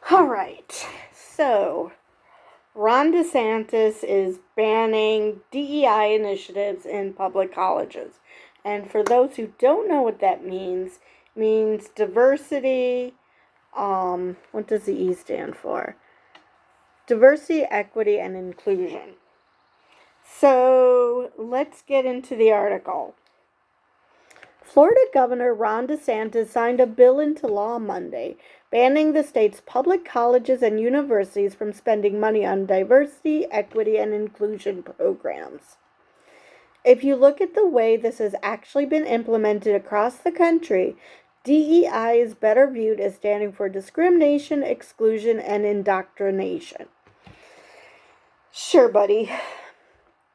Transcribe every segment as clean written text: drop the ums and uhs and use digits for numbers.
All right. So, Ron DeSantis is banning DEI initiatives in public colleges. And for those who don't know what that means diversity. What does the E stand for? Diversity, equity, and inclusion. So, let's get into the article. Florida Governor Ron DeSantis signed a bill into law Monday, banning the state's public colleges and universities from spending money on diversity, equity, and inclusion programs. If you look at the way this has actually been implemented across the country, DEI is better viewed as standing for discrimination, exclusion, and indoctrination. Sure, buddy.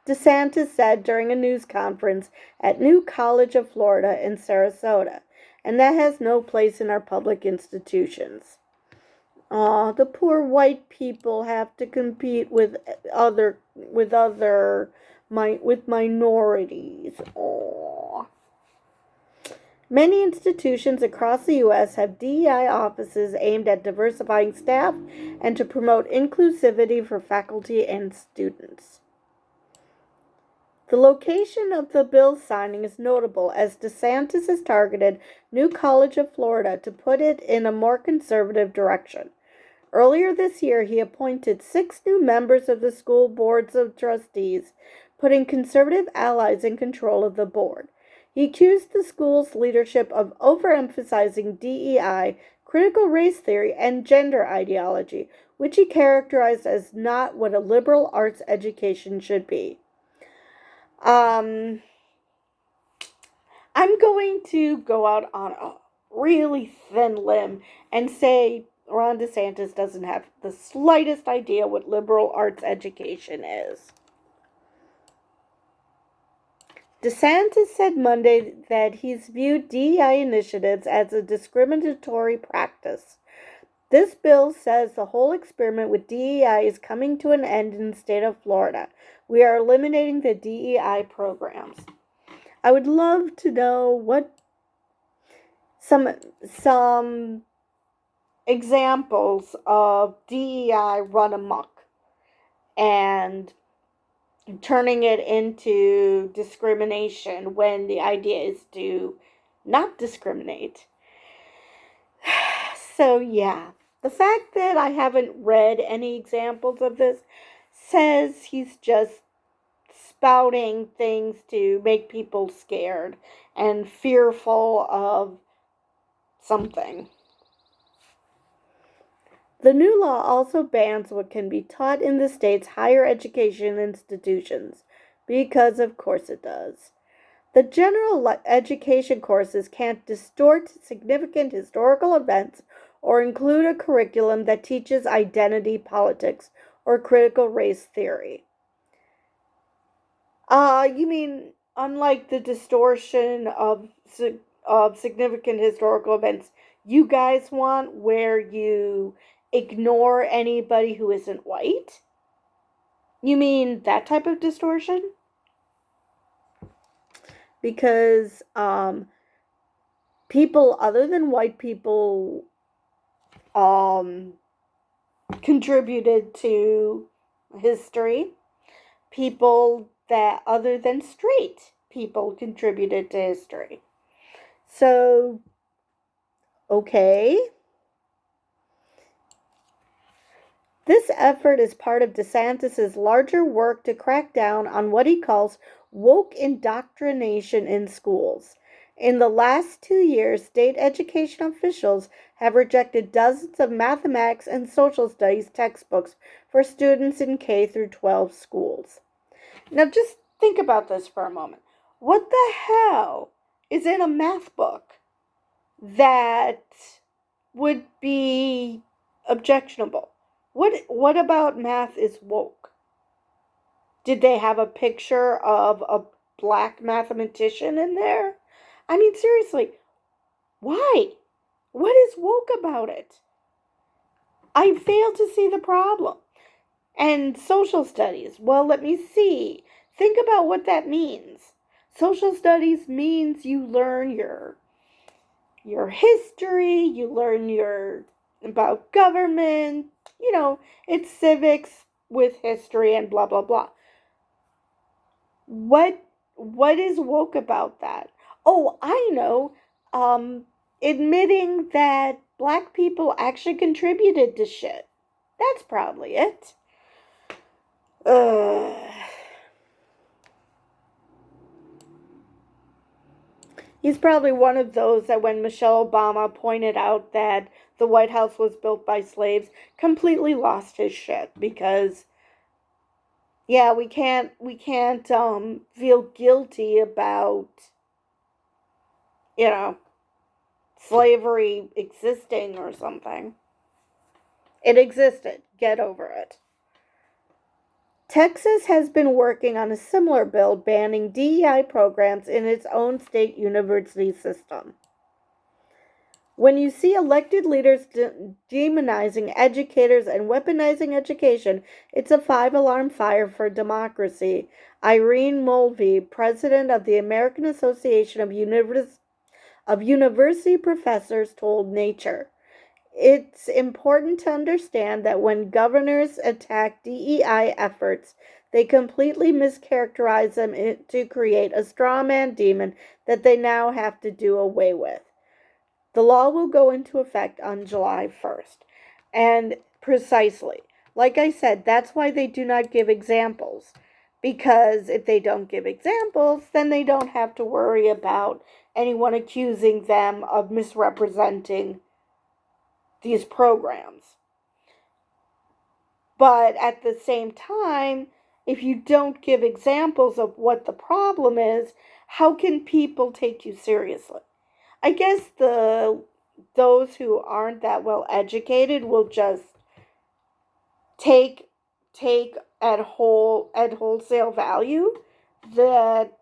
DeSantis said during a news conference at New College of Florida in Sarasota, and that has no place in our public institutions. The poor white people have to compete with minorities. Aww. Many institutions across the U.S. have DEI offices aimed at diversifying staff and to promote inclusivity for faculty and students. The location of the bill signing is notable as DeSantis has targeted New College of Florida to put it in a more conservative direction. Earlier this year, he appointed 6 new members of the school boards of trustees, putting conservative allies in control of the board. He accused the school's leadership of overemphasizing DEI, critical race theory, and gender ideology, which he characterized as not what a liberal arts education should be. I'm going to go out on a really thin limb and say Ron DeSantis doesn't have the slightest idea what liberal arts education is. DeSantis said Monday that he's viewed DEI initiatives as a discriminatory practice. This bill says the whole experiment with DEI is coming to an end in the state of Florida. We are eliminating the DEI programs. I would love to know what some examples of DEI run amok and turning it into discrimination when the idea is to not discriminate. So yeah, the fact that I haven't read any examples of this says he's just spouting things to make people scared and fearful of something. The new law also bans what can be taught in the state's higher education institutions, because of course it does. The general education courses can't distort significant historical events or include a curriculum that teaches identity politics or critical race theory. You mean unlike the distortion of significant historical events you guys want, where you ignore anybody who isn't white? You mean that type of distortion? Because people other than white people contributed to history. People that other than straight people contributed to history. So, okay. This effort is part of DeSantis' larger work to crack down on what he calls woke indoctrination in schools. In the last 2 years, state education officials have rejected dozens of mathematics and social studies textbooks for students in K through 12 schools. Now just think about this for a moment. What the hell is in a math book that would be objectionable? What about math is woke? Did they have a picture of a black mathematician in there? I mean, seriously, why? What is woke about it? I fail to see the problem. And social studies, well, let me see. Think about what that means. Social studies means you learn your history, you learn your about government, it's civics with history and blah blah blah. What is woke about that? Oh, I know. Um, Admitting that black people actually contributed to shit. That's probably it. Uh, he's probably one of those that when Michelle Obama pointed out that the White House was built by slaves, completely lost his shit because yeah, we can't feel guilty about, you know, slavery existing or something. It existed. Get over it. Texas has been working on a similar bill banning DEI programs in its own state university system. When you see elected leaders demonizing educators and weaponizing education, it's a five-alarm fire for democracy. Irene Mulvey, president of the American Association of University Professors, told Nature. It's important to understand that when governors attack DEI efforts, they completely mischaracterize them to create a straw man demon that they now have to do away with. The law will go into effect on July 1st. And precisely, like I said, that's why they do not give examples. Because if they don't give examples, then they don't have to worry about anyone accusing them of misrepresenting these programs. But at the same time, if you don't give examples of what the problem is, how can people take you seriously? I guess those who aren't that well educated will just take at wholesale value that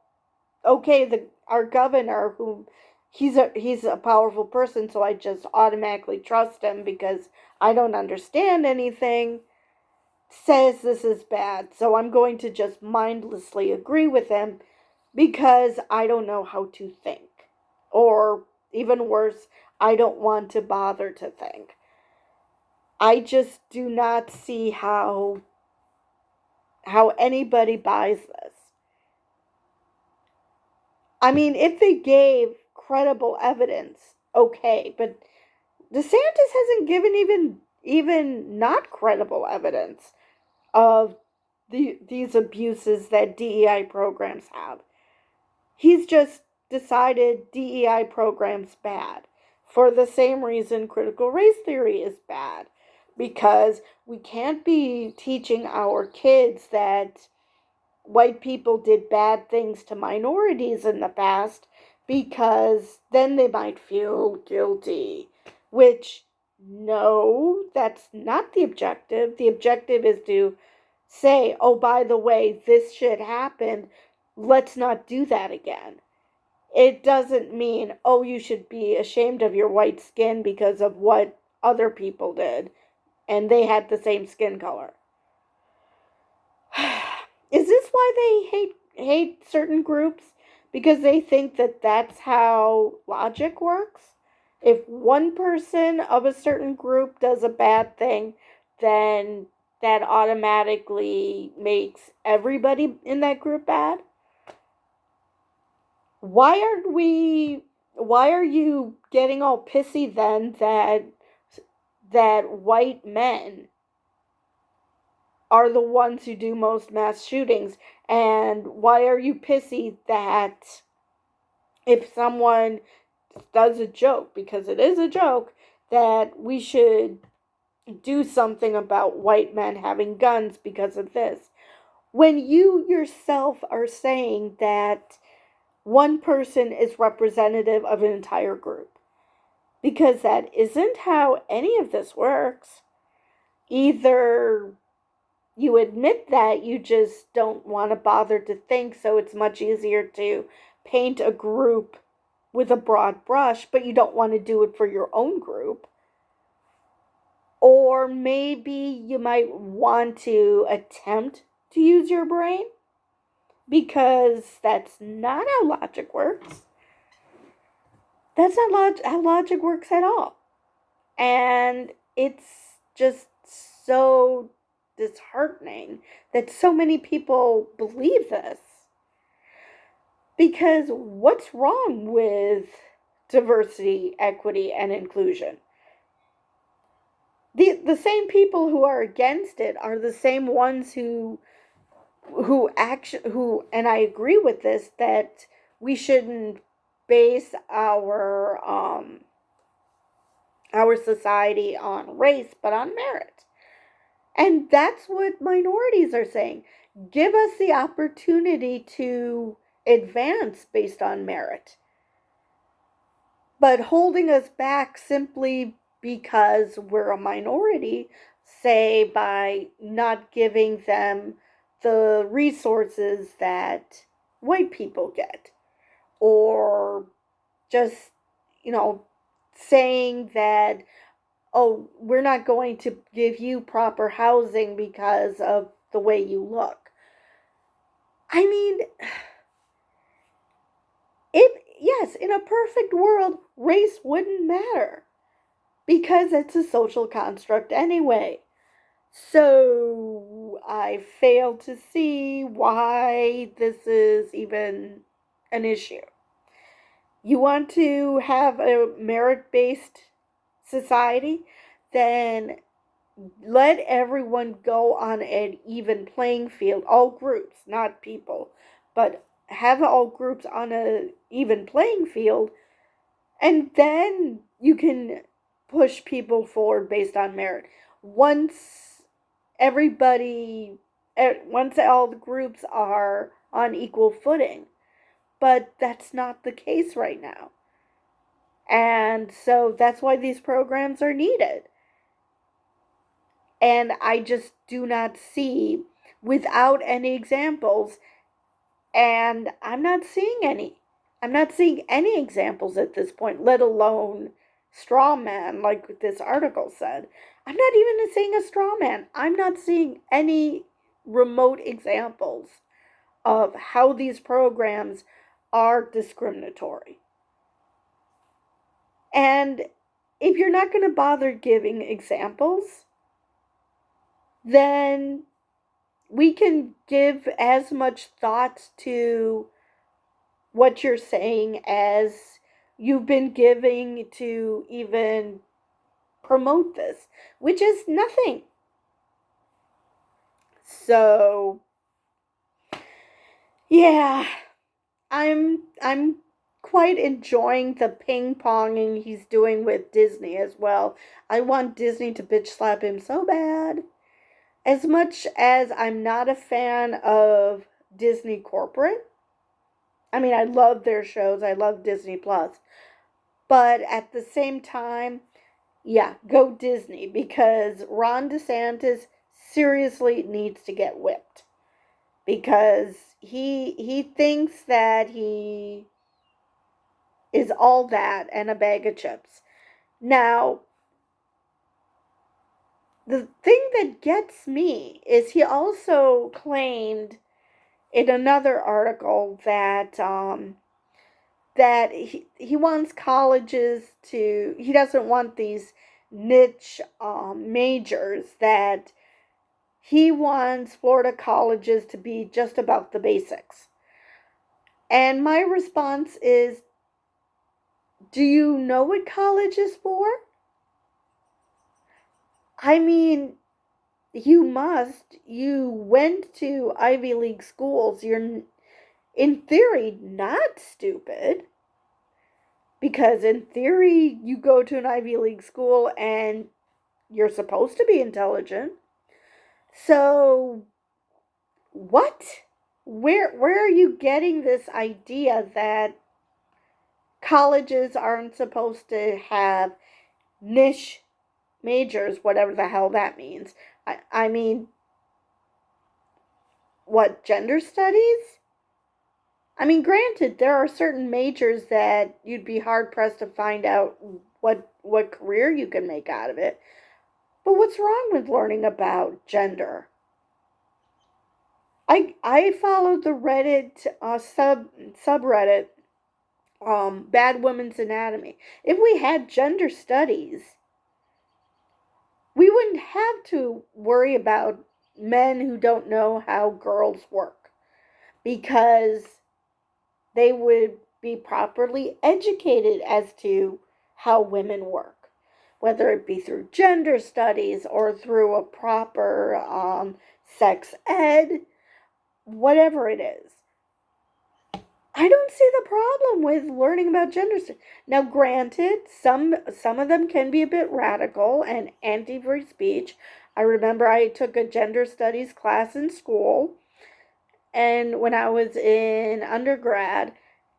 okay, our governor, who he's a powerful person, so I just automatically trust him because I don't understand anything, says this is bad, so I'm going to just mindlessly agree with him because I don't know how to think. Or even worse, I don't want to bother to think. I just do not see how anybody buys this. I mean, if they gave credible evidence, okay, but DeSantis hasn't given even not credible evidence of these abuses that DEI programs have. He's just decided DEI programs bad for the same reason critical race theory is bad, because we can't be teaching our kids that white people did bad things to minorities in the past, because then they might feel guilty, which no, that's not the objective. The objective is to say, oh, by the way, this shit happened, let's not do that again. It doesn't mean, oh, you should be ashamed of your white skin because of what other people did and they had the same skin color. Is this why they hate certain groups? Because they think that that's how logic works? If one person of a certain group does a bad thing, then that automatically makes everybody in that group bad? Why are you getting all pissy then that white men are the ones who do most mass shootings, and why are you pissy that if someone does a joke, because it is a joke, that we should do something about white men having guns because of this, when you yourself are saying that one person is representative of an entire group? Because that isn't how any of this works. Either you admit that you just don't want to bother to think, so it's much easier to paint a group with a broad brush, but you don't want to do it for your own group. Or maybe you might want to attempt to use your brain, because that's not how logic works. That's not how logic works at all. And it's just so disheartening that so many people believe this. Because what's wrong with diversity, equity, and inclusion? The same people who are against it are the same ones who and I agree with this, that we shouldn't base our society on race but on merit. And that's what minorities are saying. Give us the opportunity to advance based on merit. But holding us back simply because we're a minority, say by not giving them the resources that white people get, or just, saying that, oh, we're not going to give you proper housing because of the way you look. I mean, yes, in a perfect world, race wouldn't matter because it's a social construct anyway. So I fail to see why this is even an issue. You want to have a merit based society? Then let everyone go on an even playing field, all groups, not people, but have all groups on an even playing field, and then you can push people forward based on merit. Once everybody, once all the groups are on equal footing, but that's not the case right now. And so that's why these programs are needed. And I just do not see, without any examples, and I'm not seeing any. I'm not seeing any examples at this point, let alone straw man, like this article said. I'm not even seeing a straw man. I'm not seeing any remote examples of how these programs are discriminatory. And if you're not going to bother giving examples, then we can give as much thought to what you're saying as you've been giving to even promote this, which is nothing. So, yeah, I'm quite enjoying the ping-ponging he's doing with Disney as well. I want Disney to bitch slap him so bad. As much as I'm not a fan of Disney corporate, I mean, I love their shows. I love Disney Plus. But at the same time, yeah, go Disney, because Ron DeSantis seriously needs to get whipped, because he thinks that he is all that and a bag of chips. Now, the thing that gets me is he also claimed in another article that he wants colleges to, he doesn't want these niche majors, that he wants Florida colleges to be just about the basics. And my response is, do you know what college is for? I mean, you must. You went to Ivy League schools. You're, in theory, not stupid. Because in theory, you go to an Ivy League school and you're supposed to be intelligent. So, what? Where are you getting this idea that colleges aren't supposed to have niche majors, whatever the hell that means? I mean, what, gender studies? I mean, granted, there are certain majors that you'd be hard pressed to find out what career you can make out of it. But what's wrong with learning about gender? I followed the Reddit subreddit, Bad Women's Anatomy. If we had gender studies, have to worry about men who don't know how girls work, because they would be properly educated as to how women work, whether it be through gender studies or through a proper sex ed, whatever it is. I don't see the problem with learning about gender studies. Now, granted, some of them can be a bit radical and anti-free speech. I remember I took a gender studies class in school, and when I was in undergrad,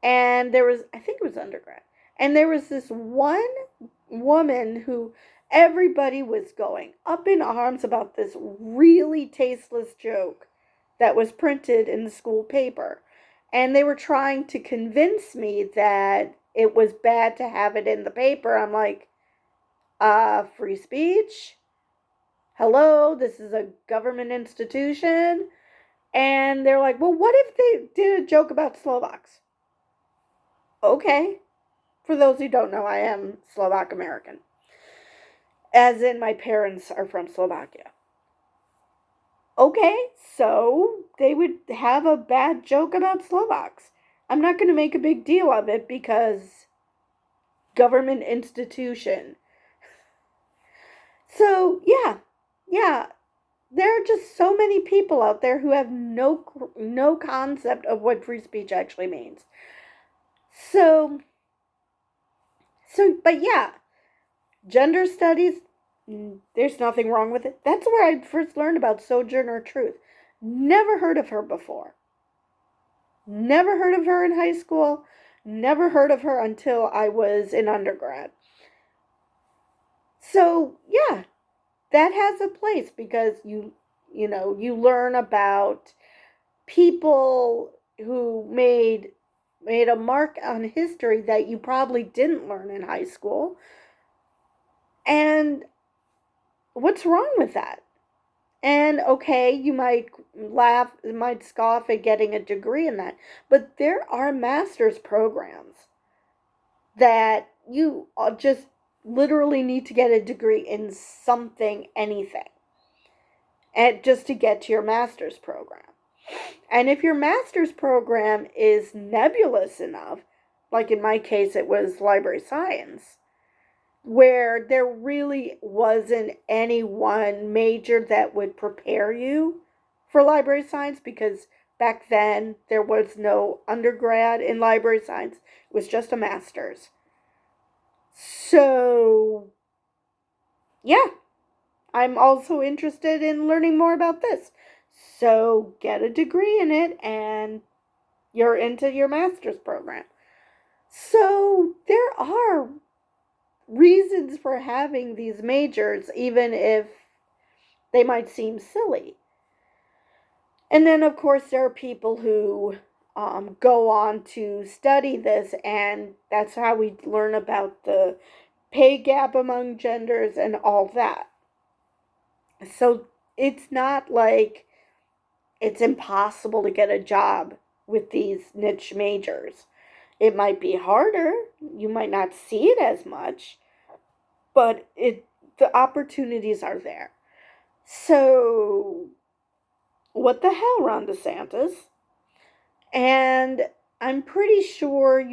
and there was, I think it was undergrad, and there was this one woman who everybody was going up in arms about this really tasteless joke that was printed in the school paper. And they were trying to convince me that it was bad to have it in the paper. I'm like, free speech? Hello, this is a government institution. And they're like, well, what if they did a joke about Slovaks? Okay. For those who don't know, I am Slovak American. As in, my parents are from Slovakia. Okay, so they would have a bad joke about Slovaks. I'm not going to make a big deal of it because government institution. So, yeah, there are just so many people out there who have no concept of what free speech actually means. So, but yeah, gender studies, there's nothing wrong with it. That's where I first learned about Sojourner Truth. Never heard of her before. Never heard of her in high school. Never heard of her until I was in undergrad. So, yeah, that has a place because you learn about people who made a mark on history that you probably didn't learn in high school. And what's wrong with that? And okay, you might scoff at getting a degree in that, but there are master's programs that you just literally need to get a degree in something, anything, and just to get to your master's program. And if your master's program is nebulous enough, like in my case it was library science, where there really wasn't any one major that would prepare you for library science, because back then there was no undergrad in library science, it was just a master's. So, yeah, I'm also interested in learning more about this. So, get a degree in it and you're into your master's program. So, there are reasons for having these majors, even if they might seem silly. And then, of course, there are people who go on to study this, and that's how we learn about the pay gap among genders and all that. So it's not like it's impossible to get a job with these niche majors. It might be harder, you might not see it as much, but the opportunities are there. So, what the hell, Ron DeSantis? And I'm pretty sure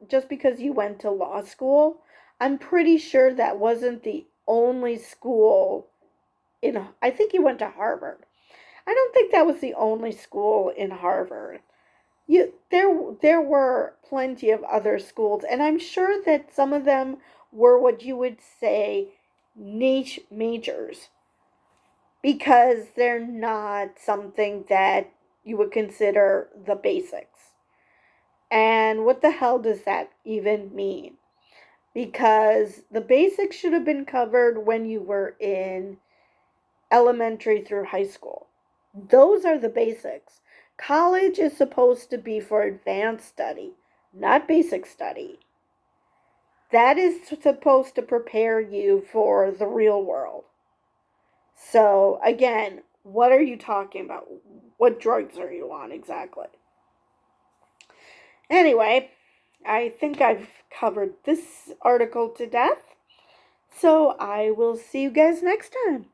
just because you went to law school, I'm pretty sure that wasn't the only school I think you went to Harvard. I don't think that was the only school in Harvard. There were plenty of other schools, and I'm sure that some of them were what you would say niche majors, because they're not something that you would consider the basics. And what the hell does that even mean? Because the basics should have been covered when you were in elementary through high school. Those are the basics. College is supposed to be for advanced study, not basic study. That is supposed to prepare you for the real world. So, again, what are you talking about? What drugs are you on exactly? Anyway, I think I've covered this article to death. So, I will see you guys next time.